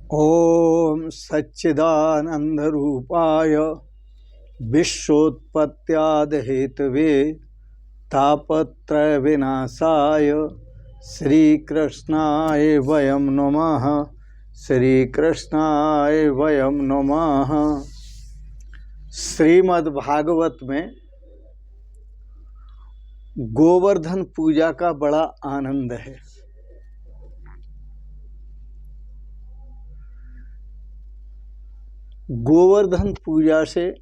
ओम सच्चिदानंदरूपाय विश्वोत्पत्त्यादिहेतवे तापत्रय विनाशाय श्रीकृष्णाय वयं नमः। श्रीकृष्णाय वयं नमः। श्रीमद्भागवत में गोवर्धन पूजा का बड़ा आनंद है। गोवर्धन पूजा से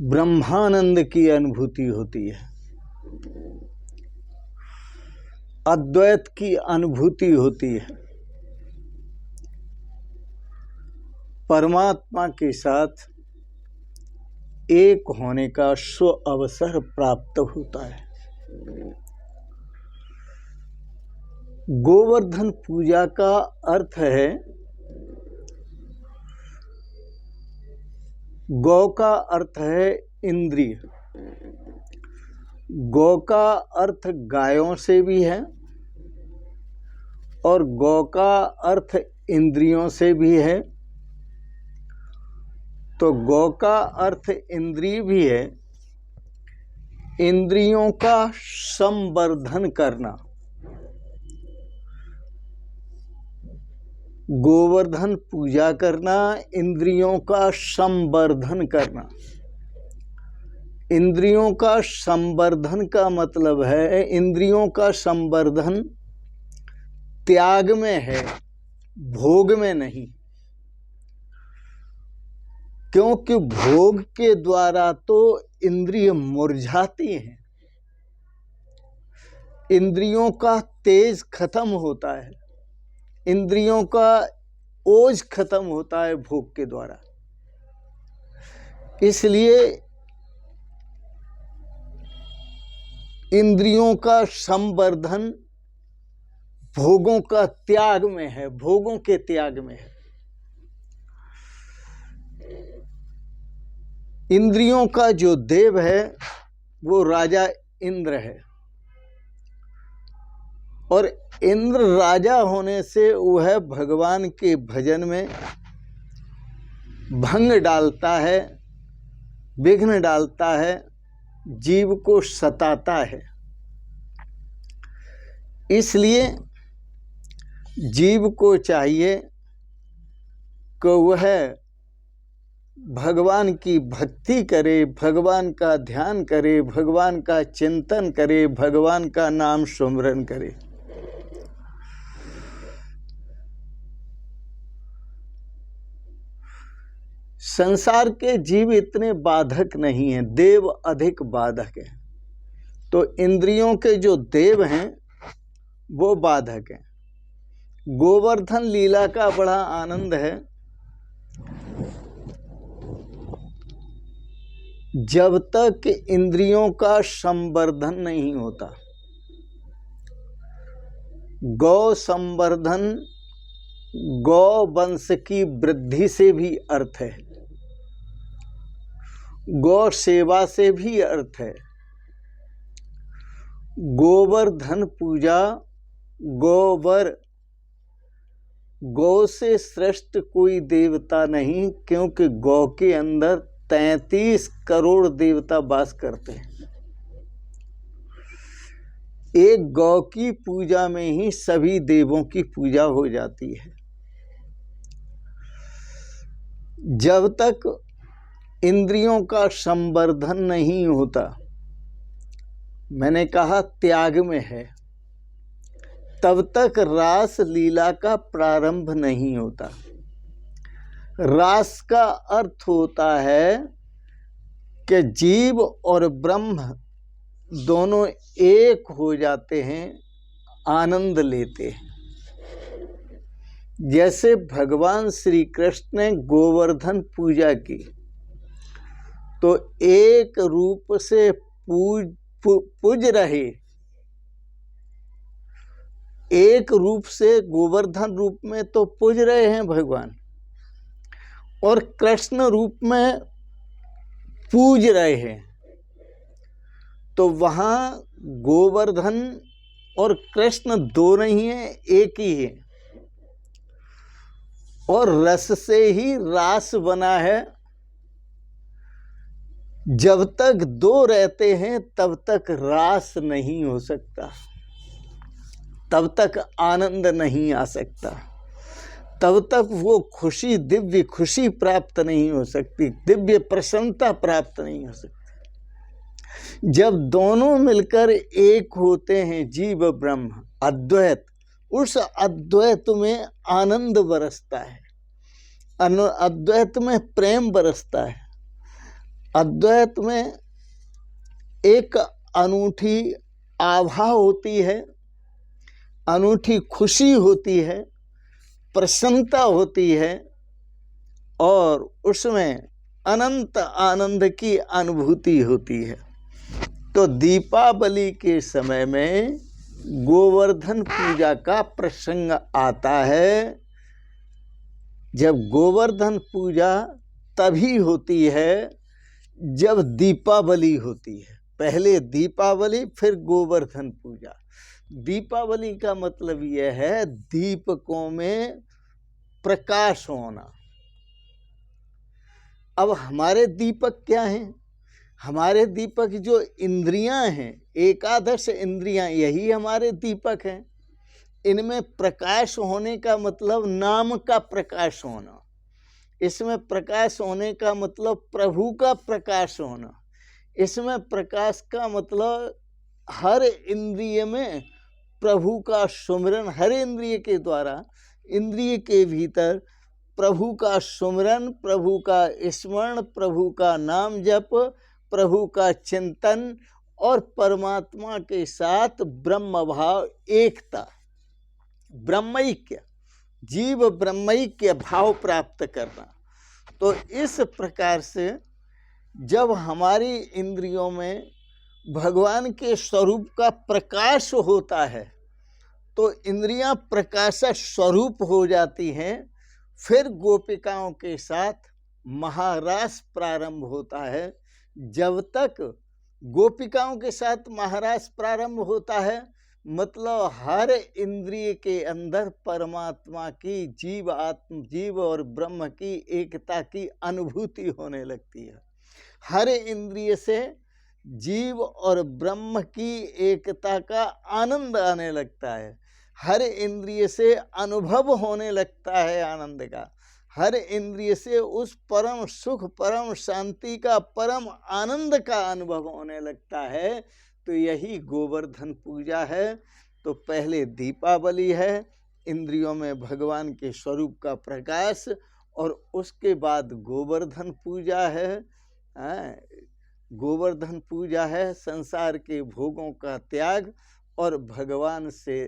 ब्रह्मानंद की अनुभूति होती है, अद्वैत की अनुभूति होती है, परमात्मा के साथ एक होने का स्व अवसर प्राप्त होता है। गोवर्धन पूजा का अर्थ है, गौ का अर्थ है इंद्रिय। गौ का अर्थ गायों से भी है और गौ का अर्थ इंद्रियों से भी है। तो गौ का अर्थ इंद्रिय भी है। इंद्रियों का संवर्धन करना, गोवर्धन पूजा करना, इंद्रियों का संवर्धन करना। इंद्रियों का संवर्धन का मतलब है, इंद्रियों का संवर्धन त्याग में है, भोग में नहीं। क्योंकि भोग के द्वारा तो इंद्रिय मुरझाती हैं, इंद्रियों का तेज खत्म होता है, इंद्रियों का ओज खत्म होता है भोग के द्वारा। इसलिए इंद्रियों का संवर्धन भोगों का त्याग में है, भोगों के त्याग में है। इंद्रियों का जो देव है वो राजा इंद्र है, और इंद्र राजा होने से वह भगवान के भजन में भंग डालता है, विघ्न डालता है, जीव को सताता है। इसलिए जीव को चाहिए कि वह भगवान की भक्ति करे, भगवान का ध्यान करे, भगवान का चिंतन करे, भगवान का नाम सुमरन करे। संसार के जीव इतने बाधक नहीं हैं, देव अधिक बाधक हैं। तो इंद्रियों के जो देव हैं वो बाधक हैं। गोवर्धन लीला का बड़ा आनंद है। जब तक इंद्रियों का संवर्धन नहीं होता, गौ संवर्धन गौ वंश की वृद्धि से भी अर्थ है, गौ सेवा से भी अर्थ है। गोवर्धन पूजा, गोवर, गौ से श्रेष्ठ कोई देवता नहीं, क्योंकि गौ के अंदर 33 करोड़ देवता वास करते हैं। एक गौ की पूजा में ही सभी देवों की पूजा हो जाती है। जब तक इंद्रियों का संवर्धन नहीं होता, मैंने कहा त्याग में है, तब तक रास लीला का प्रारंभ नहीं होता। रास का अर्थ होता है कि जीव और ब्रह्म दोनों एक हो जाते हैं, आनंद लेते हैं। जैसे भगवान श्री कृष्ण ने गोवर्धन पूजा की, तो एक रूप से पूज रहे, एक रूप से गोवर्धन रूप में तो पूज रहे हैं भगवान, और कृष्ण रूप में पूज रहे हैं। तो वहाँ गोवर्धन और कृष्ण दोनों ही हैं, एक ही है। और रस से ही रास बना है। जब तक दो रहते हैं तब तक रास नहीं हो सकता, तब तक आनंद नहीं आ सकता, तब तक वो खुशी, दिव्य खुशी प्राप्त नहीं हो सकती, दिव्य प्रसन्नता प्राप्त नहीं हो सकती। जब दोनों मिलकर एक होते हैं, जीव ब्रह्म अद्वैत, उस अद्वैत में आनंद बरसता है, अद्वैत में प्रेम बरसता है, अद्वैत में एक अनूठी आभा होती है, अनूठी खुशी होती है, प्रसन्नता होती है और उसमें अनंत आनंद की अनुभूति होती है। तो दीपावली के समय में गोवर्धन पूजा का प्रसंग आता है। जब गोवर्धन पूजा तभी होती है जब दीपावली होती है। पहले दीपावली, फिर गोवर्धन पूजा। दीपावली का मतलब यह है दीपकों में प्रकाश होना। अब हमारे दीपक क्या हैं? हमारे दीपक जो इंद्रियां हैं, एकादश इंद्रियां, यही हमारे दीपक हैं। इनमें प्रकाश होने का मतलब नाम का प्रकाश होना, इसमें प्रकाश होने का मतलब प्रभु का प्रकाश होना, इसमें प्रकाश का मतलब हर इंद्रिय में प्रभु का सुमिरन, हर इंद्रिय के द्वारा, इंद्रिय के भीतर प्रभु का सुमिरन, प्रभु का स्मरण, प्रभु का नाम जप, प्रभु का चिंतन और परमात्मा के साथ ब्रह्म भाव, एकता, ब्रह्मैक्य, जीव ब्रह्मैक्य भाव प्राप्त करना। तो इस प्रकार से जब हमारी इंद्रियों में भगवान के स्वरूप का प्रकाश होता है तो इंद्रियां प्रकाश स्वरूप हो जाती हैं। फिर गोपिकाओं के साथ महारास प्रारंभ होता है। जब तक गोपिकाओं के साथ महारास प्रारंभ होता है मतलब हर इंद्रिय के अंदर परमात्मा की, जीव और ब्रह्म की एकता की अनुभूति होने लगती है। हर इंद्रिय से जीव और ब्रह्म की एकता का आनंद आने लगता है। हर इंद्रिय से अनुभव होने लगता है आनंद का। हर इंद्रिय से उस परम सुख, परम शांति का, परम आनंद का अनुभव होने लगता है। तो यही गोवर्धन पूजा है। तो पहले दीपावली है, इंद्रियों में भगवान के स्वरूप का प्रकाश, और उसके बाद गोवर्धन पूजा है। गोवर्धन पूजा है संसार के भोगों का त्याग और भगवान से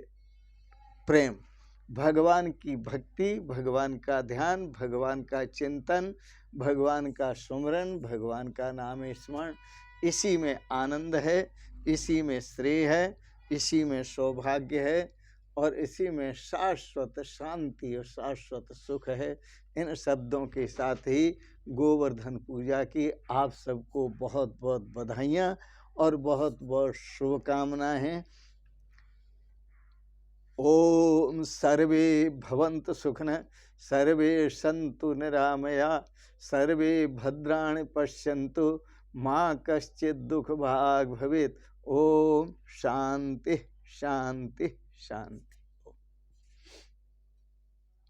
प्रेम, भगवान की भक्ति, भगवान का ध्यान, भगवान का चिंतन, भगवान का सुमरन, भगवान का नाम स्मरण। इसी में आनंद है, इसी में श्रेय है, इसी में सौभाग्य है और इसी में शाश्वत शांति और शाश्वत सुख है। इन शब्दों के साथ ही गोवर्धन पूजा की आप सबको बहुत बहुत बधाइयाँ और बहुत बहुत शुभकामनाएं हैं। ओम सर्वे भवन्तु सुखिनः, सर्वे सन्तु निरामया, सर्वे भद्राणि पश्यन्तु, माँ कश्चित् दुःख भाग् भवेत्। ओम शांति शांति शांति।